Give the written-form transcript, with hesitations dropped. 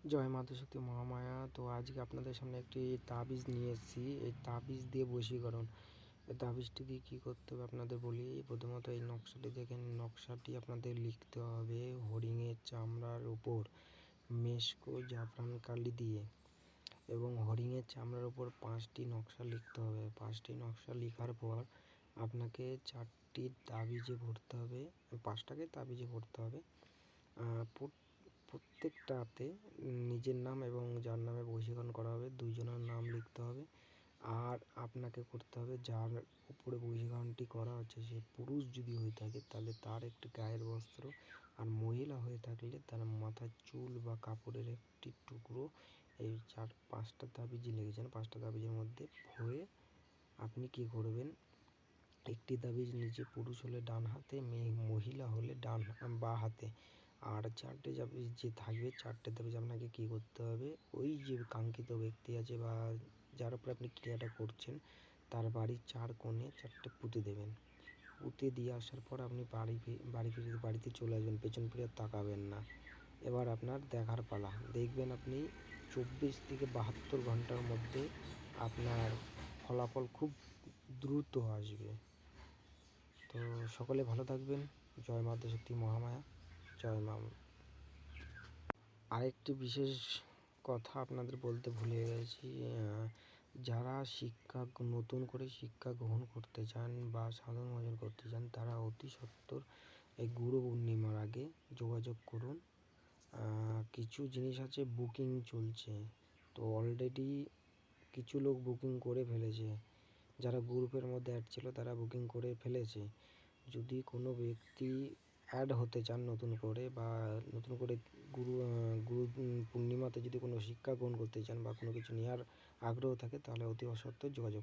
জয় মাতা শক্তি মহামায়া। তো আজকে আপনাদের সামনে একটি তাবিজ নিয়ে এসেছি। এই তাবিজ দিয়ে বশীকরণ। এই তাবিজটি দিয়ে কী করতে হবে আপনাদের বলি। প্রথমত এই নকশাটি দেখেন, নকশাটি আপনাদের লিখতে হবে হরিণের চামড়ার উপর মেশকো জাফরান কালি দিয়ে, এবং হরিণের চামড়ার উপর 5টি নকশা লিখতে হবে। 5টি নকশা লেখার পর আপনাকে 4টি তাবিজে ভরতে হবে, 5টাকে তাবিজে ভরতে হবে। প্রত্যেকটাতে নিজের নাম এবং যার নামে বশীকরণ করা হবে 2 জনের নাম লিখতে হবে। আর আপনাকে করতে হবে, যার উপরে বশীকরণটি করা হচ্ছে সে পুরুষ যদি হয়ে থাকে তাহলে তার একটি গায়ের বস্ত্র, আর মহিলা হয়ে থাকলে তার মাথার চুল বা কাপড়ের একটি টুকরো এই 5টা তাবিজে লিখেছেন। 5টা তাবিজের মধ্যে ভরে আপনি কি করবেন, একটি তাবিজ নিজে পুরুষ হলে ডান হাতে, মহিলা হলে বাঁ হাতে, আর 4টে তাবিজ যে থাকবে 4টে তাবিজ আপনাকে কী করতে হবে, ওই যে কাঙ্ক্ষিত ব্যক্তি আছে বা যার উপরে আপনি ক্রিয়াটা করছেন তার বাড়ির 4 কোণে 4টে পুঁতে দেবেন। পুঁতে দিয়ে আসার পর আপনি বাড়িতে চলে আসবেন, পেছন ফিরে তাকাবেন না। এবার আপনার দেখার পালা। দেখবেন আপনি 24 থেকে 72 ঘন্টার মধ্যে আপনার ফলাফল খুব দ্রুত আসবে। তো সকলে ভালো থাকবেন। জয় মাতা শক্তি মহামায়া, জয় মা। আরেকটি বিশেষ কথা আপনাদের বলতে ভুলে গেছি, যারা নতুন করে শিক্ষা গ্রহণ করতে চান বা সাধন ভজন করতে চান তারা অতি সত্বর এই গুরু পূর্ণিমার আগে যোগাযোগ করুন। কিছু জিনিস আছে বুকিং চলছে, তো অলরেডি কিছু লোক বুকিং করে ফেলেছে। যারা গ্রুপের মধ্যে অ্যাড ছিল তারা বুকিং করে ফেলেছে। যদি কোনো ব্যক্তি অ্যাড হতে চান নতুন করে, বা নতুন করে গুরু পূর্ণিমাতে যদি কোনো শিক্ষা গ্রহণ করতে চান বা কোনো কিছু নেওয়ার আগ্রহ থাকে তাহলে অতি সত্বর যোগাযোগ করুন।